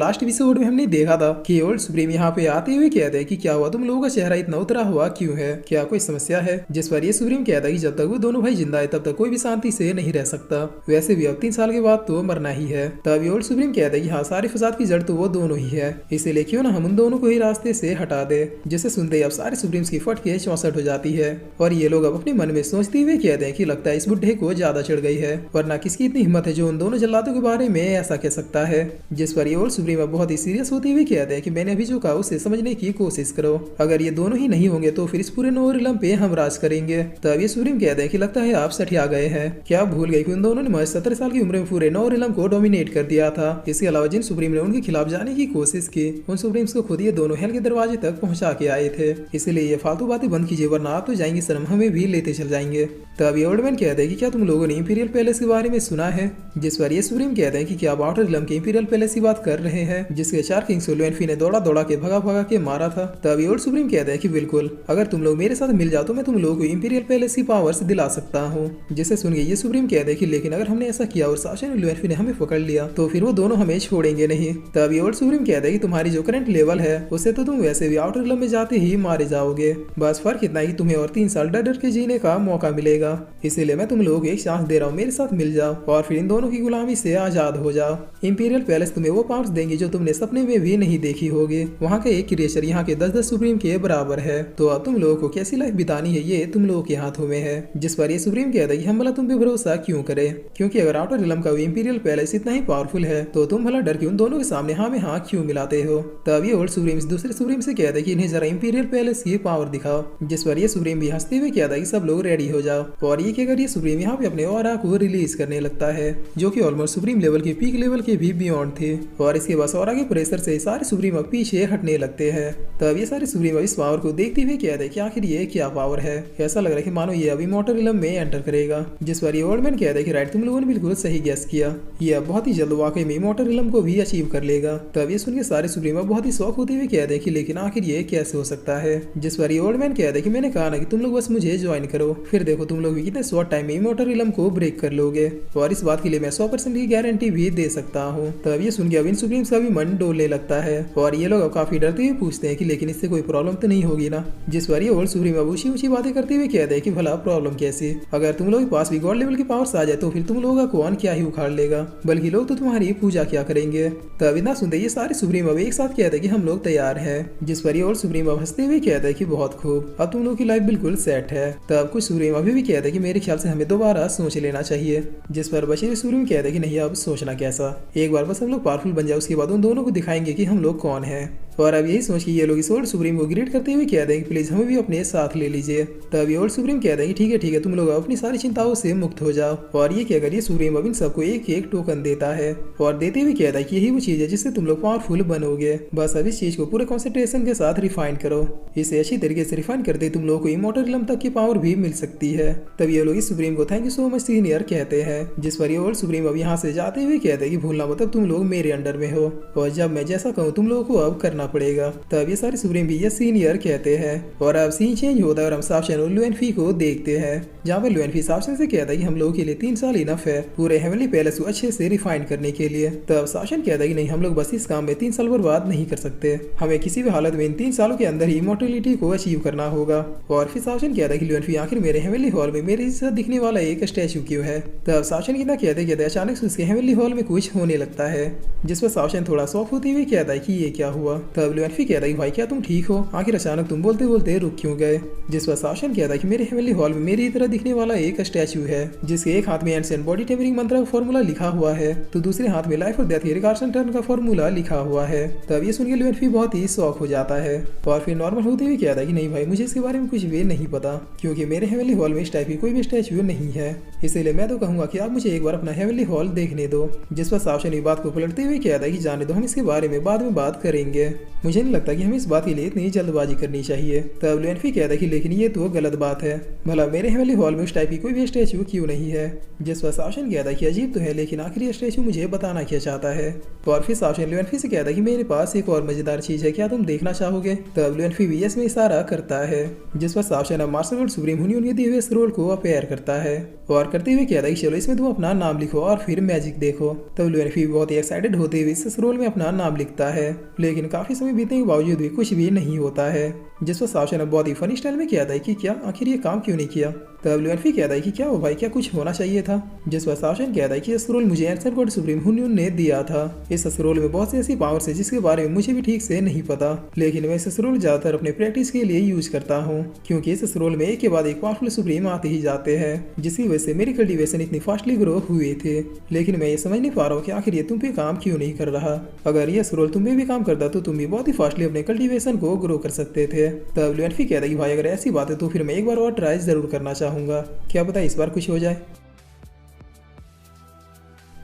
Last episode में हमने देखा था कि ओल्ड सुप्रीम यहाँ पे आते हुए कहते हैं कि क्या हुआ, तुम लोगों का चेहरा इतना उतरा हुआ क्यों है, क्या कोई समस्या है। जिस पर ये सुप्रीम कहता है कि जब तक वो दोनों भाई जिंदा है तब तक कोई भी शांति से नहीं रह सकता, वैसे भी अब 3 साल के बाद तो मरना ही है। तब ओल्ड सुप्रीम कहता है कि हाँ, सारे फसाद की जड़ तो वो दोनों ही है, इसीलिए क्यों ना हम उन दोनों को ही रास्ते से हटा दे। जिसे सुनते ही अब सारे सुप्रीम्स की फट के 64 हो जाती है और ये लोग अब अपने मन में सोचते हुए कहते हैं कि लगता है इस बुढ़े को ज्यादा चढ़ गई है, वरना किसकी इतनी हिम्मत है जो उन दोनों जल्लादों के बारे में ऐसा कह सकता है। जिस पर ये ओल्ड सुप्रीम अब बहुत ही सीरियस होते हुए कहते हैं कि मैंने अभी जो कहा उसे समझने की कोशिश करो, अगर ये दोनों ही नहीं होंगे तो फिर इस पूरे नोरिलम पे हम राज करेंगे। तब ये सुप्रीम कहते हैं कि लगता है आप सठिया गए हैं, क्या आप भूल गए कि उन दोनों ने महज 17 साल की उम्र में पूरे नोरिलम को डोमिनेट कर दिया था। इसके अलावा जिन सुप्रीम ने उनके खिलाफ जाने की कोशिश की उन सुप्रीम्स को खुद ये दोनों हेल के दरवाजे तक पहुंचा के आए थे, इसलिए ये फालतू बातें बंद कीजिए वरना आप तो जाएंगे शर्म हमें भी लेते चल जाएंगे। तब ये ओल्ड मैन कहते हैं कि क्या तुम लोगों ने इंपीरियल पैलेस के बारे में सुना है। जिस पर ये सुप्रीम कहते हैं कि क्या आप आउटर रिलम के इंपीरियल पैलेस की बात कर रहे हैं जिसके 4 किंग्स को लुएनफी ने दौड़ा दौड़ा के भगा के मारा था। तब ये ओल्ड सुप्रीम कहते हैं कि बिल्कुल, अगर तुम लोग मेरे साथ मिल जाओ तो मैं तुम लोगों को इंपीरियल पैलेस की पावर्स दिला सकता हूँ। जिसे सुन के ये सुप्रीम कहते हैं कि लेकिन अगर हमने ऐसा किया और साशन और लुएनफी ने हमें पकड़ लिया तो फिर वो दोनों हमें छोड़ेंगे नहीं। तब ये ओल्ड सुप्रीम कहते हैं कि तुम्हारी जो करंट लेवल है उससे तो तुम वैसे भी आउटर रिलम में जाते ही मारे जाओगे, बस फर्क इतना ही तुम्हें और 3 साल डर डर के जीने का मौका मिलेगा, इसीलिए मैं तुम लोगों को एक चांस दे रहा हूँ, मेरे साथ मिल जाओ और फिर इन दोनों की गुलामी से आजाद हो जाओ। इंपीरियल पैलेस तुम्हें वो पावर्स देंगे जो तुमने सपने में भी नहीं देखी होगी, वहाँ का एक क्रिएचर यहाँ के 10-10 सुप्रीम के बराबर है। तो अब तुम लोगों को कैसी लाइफ बितानी है ये तुम लोगों के हाथों में है। जिस पर ये सुप्रीम कहता है कि हम भला तुम पे भरोसा क्यों करें, क्योंकि अगर आउटर रिलम का इंपीरियल पैलेस इतना ही पावरफुल है तो तुम भला डर के उन दोनों के सामने हाँ में हाँ क्यों मिलाते हो। तब ये ओल्ड सुप्रीम दूसरे सुप्रीम से कहता है कि इन्हें जरा इंपीरियल पैलेस की पावर दिखाओ। जिस पर ये सुप्रीम भी हंसते हुए कहता है कि सब लोग रेडी हो जाओ और ये कहकर ये सुप्रीम यहाँ पे अपने ऑरा को रिलीज करने लगता है जो कि ऑलमोस्ट सुप्रीम लेवल के पीक लेवल के भी बियॉन्ड थे और इसके बाद ऑरा के प्रेशर से सारे सुप्रीम अब पीछे हटने लगते हैं। तब ये सारे सुप्रीम इस पावर को देखते हुए कहते हैं कि आखिर ये क्या पावर है, ऐसा लग रहा है कि मानो ये अभी इमॉर्टल रिलम में एंटर करेगा। जिस पर ये ओल्ड मैन कहता है कि राइट, तुम लोगों ने बिल्कुल सही गेस किया, ये अब बहुत ही जल्द वाकई में इमॉर्टल रिलम को भी अचीव कर लेगा। तब ये सुन के सारे सुप्रीम बहुत ही शौक होते हुए कहते हैं कि लेकिन आखिर ये कैसे हो सकता है। जिस पर ये ओल्ड मैन कहता है कि मैंने कहा ना कि तुम लोग बस मुझे ज्वाइन करो, फिर देखो तुम लोग भी कितने शॉर्ट टाइम में इमॉर्टल रिलम को ब्रेक कर लोगे और इस बात के लिए मैं 100% की गारंटी भी दे सकता हूँ। तब ये सुन के अब इन सुप्रीम्स का भी मन डोलने लगता है और ये लोग अब काफी डरते हुए पूछते हैं कि लेकिन इससे कोई प्रॉब्लम तो नहीं होगी ना। जिस पर ये ओल्ड सुप्रीम अब ऊंची बातें करते हुए कहते हैं कि भला प्रॉब्लम कैसी, अगर तुम लोग के पास भी गॉड लेवल की पावर्स आ जाए तो फिर तुम लोगों का कौन क्या ही उखाड़ लेगा, बल्कि लोग तो तुम्हारी पूजा क्या करेंगे। तब इतना सुनते ये सारे सुप्रीम अब एक साथ कहते हैं कि हम लोग तैयार हैं। जिस पर ये ओल्ड सुप्रीम अब हंसते हुए कहता है कि बहुत खूब, अब तुम लोग की लाइफ बिल्कुल सेट है। तब कुछ सुप्रीम अभी भी कहते हैं कि मेरे ख्याल से हमें दोबारा सोच लेना चाहिए। जिस पर बशीर सुप्रीम कहते हैं कि नहीं, अब सोचना कैसा, एक बार बस हम लोग पावरफुल बन जाए उसके बाद उन दोनों को दिखाएंगे कि हम लोग कौन है। और अब यही सोच के ये लोग इस ओल्ड सुप्रीम को ग्रीट करते हुए कहते हैं कि प्लीज हमें भी अपने साथ ले लीजिए। तब ये ओल्ड सुप्रीम कहते हैं कि ठीक है तुम लोग अपनी सारी चिंताओं से मुक्त हो जाओ। और ये कहकर ये सुप्रीम अब इन सबको एक एक टोकन देता है और देते हुए कहता है कि यही वो चीज है जिससे तुम लोग पावरफुल बनोगे, बस अब इस चीज को पूरे कॉन्सेंट्रेशन के साथ रिफाइन करो, इसे अच्छी तरीके से रिफाइन करते तुम लोग को इमॉर्टल रिलम तक की पावर भी मिल सकती है। तब ये लोग इस सुप्रीम को thank you so much senior कहते हैं। जिस पर ये ओल्ड सुप्रीम अब यहाँ से जाते हुए कहते हैं कि भूलना मतलब तुम लोग मेरे अंडर में हो और जब मैं जैसा कहूँ तुम लोगों को अब करना पड़ेगा। तब ये सारे सुप्रीम भी ये सीनियर कहते हैं और अब सीन चेंज होता है और हम साफशन और लुएनफी को देखते हैं जहाँ पर लुएनफी साफशन से कहता है कि हम लोगों के लिए 3 साल इनफ है पूरे हेवनली पैलेस को अच्छे से रिफाइन करने के लिए। तब साफशन कहता है कि नहीं, हम लोग बस इस काम में 3 साल बर्बाद नहीं कर सकते, हमें किसी भी हालत में इन 3 सालों के अंदर ही इमॉर्टलिटी को अचीव करना होगा। और फिर साफशन कहता है कि लुएनफी आखिर मेरे हेवनली हॉल में मेरे साथ दिखने वाला एक स्टैचू क्यों है। तब साफशन कितना कहते अचानक से उसके हेवनली हॉल में कुछ होने लगता है जिस पर साफशन थोड़ा शॉक होते हुए कहता है कि ये क्या हुआ। तब लुएनफी कहता है कि भाई क्या तुम ठीक हो, आखिर अचानक तुम बोलते बोलते रुक क्यों गए। जिस पर साफशन कहता है कि मेरे हेवनली हॉल में मेरी तरह दिखने वाला एक स्टैचू है जिसके एक हाथ में एंशिएंट बॉडी टेम्परिंग मंत्र का फॉर्मूला लिखा हुआ है तो दूसरे हाथ में लाइफ और डेथ के रिकार्सन टर्न का फॉर्मूला लिखा हुआ है। तब ये सुन के लुएनफी बहुत ही शॉक हो जाता है और फिर नॉर्मल होते हुए कहता है कि नहीं भाई, मुझे इसके बारे में कुछ भी नहीं पता क्योंकि मेरे हेवनली हॉल में इस टाइप की कोई भी स्टैचू नहीं है, इसीलिए मैं तो कहूंगा कि आप मुझे एक बार अपना हेवनली हॉल देखने दो। जिस पर साफशन इस बात को पलटते हुए कहता है कि जाने दो, हम इसके बारे में बाद में बात करेंगे, मुझे नहीं लगता कि हमें इस बात के लिए इतनी जल्दबाजी करनी चाहिए। तब लुएनफी कहता है कि लेकिन ये तो गलत बात है, भला मेरे हेवनली हॉल में उस टाइप की कोई भी स्टैचू क्यों नहीं है। जिस पर साफशन कहता है कि अजीब तो है लेकिन आखिर ये स्टैचू मुझे बताना क्या चाहता है। और फिर साफशन लुएनफी से कहता है कि मेरे पास एक और मजेदार चीज है, क्या तुम देखना चाहोगे। तब लुएनफी भी यस में इशारा करता है। जिस पर साफशन अब मार्शल वर्ल्ड सुप्रीम यूनियन के दिए हुए स्क्रोल को अपेयर करता है और करते हुए कहता है कि चलो इसमें तुम अपना नाम लिखो और फिर मैजिक देखो। तब लुएनफी बहुत ही एक्साइटेड होते हुए इस रोल में अपना नाम लिखता है, लेकिन काफी समय बीतने के बावजूद भी कुछ भी नहीं होता है। जिस पर सावशान बहुत ही फनी स्टाइल में कहता है कि क्या आखिर ये काम क्यों नहीं किया। तब लुएनफी कहता है कि क्या हो भाई, क्या कुछ होना चाहिए था। जिस पर सावशान कहता है कि इस रोल मुझे एंसन गॉड सुप्रीम हुनयुन ने दिया था। इस रोल में बहुत सी ऐसी पावर्स है जिसके बारे में मुझे भी ठीक से नहीं पता, लेकिन मैं इस रोल ज्यादातर अपने प्रैक्टिस के लिए यूज करता हूँ, क्योंकि इस रोल में एक के बाद एक पावरफुल सुप्रीम आते ही जाते हैं, जिसकी वजह से मेरी कल्टीवेशन इतनी फास्टली ग्रो हुए थे। लेकिन मैं ये समझ नहीं पा रहा हूँ कि आखिर ये तुम पे काम क्यों नहीं कर रहा। अगर ये रोल तुम पे भी काम करता तो तुम भी बहुत ही फास्टली अपने कल्टीवेशन को ग्रो कर सकते थे। तब लुएनफी कहता है कि भाई अगर ऐसी बात है तो फिर मैं एक बार और ट्राई जरूर करना चाहूंगा, क्या पता इस बार कुछ हो जाए।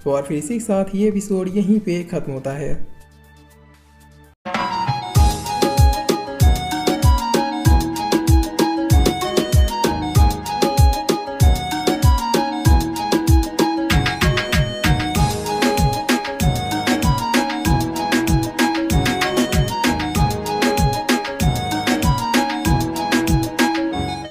और फिर इसी के साथ ये एपिसोड यहीं पे खत्म होता है।